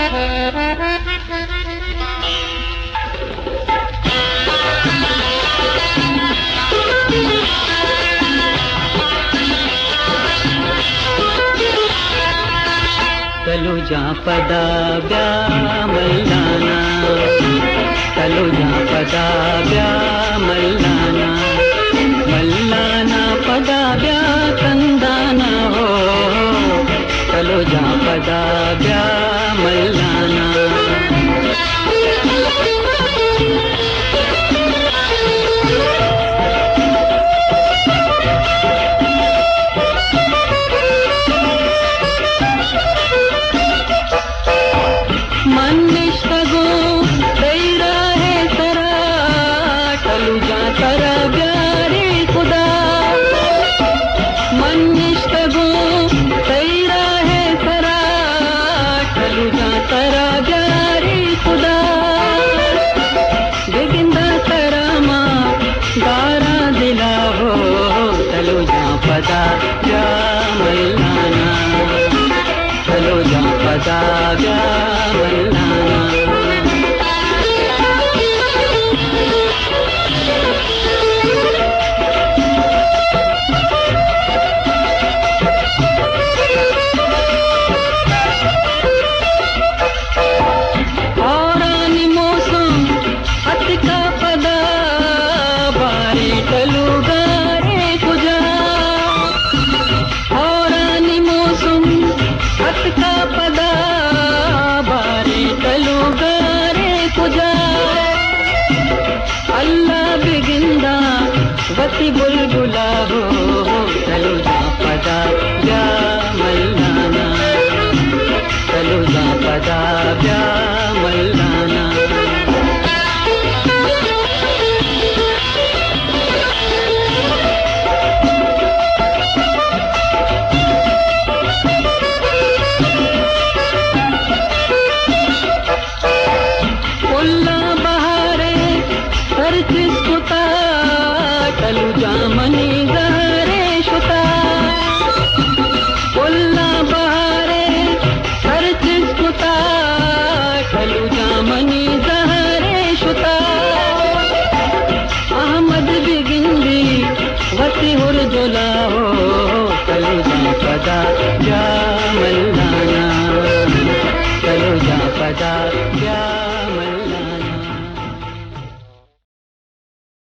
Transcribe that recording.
तलुजा पदा ब्या मल्लाना, तलुजा पदा ब्या मल्लाना, मल्लाना पदा ब्या कंदाना हो, तलुजा पदा ब्या मल्लाना। पदा ब्या मल्लाना, तलुजा पदा ब्या मल्लाना। अल्लाह बिगिंदा वती बुलबुला हो, तलुजा पदा ब्या मल्लाना, तलुजा पदा ब्या मल्लाना। तलुजा मनी गहरे शुता, उल्ला बहारे हर चीज कुता, तलुजा मनी गहरे शुता। अहमद बिगिंदी वती हुरजुला हो, तलुजा पदा ब्या मल्लाना, तलुजा पदा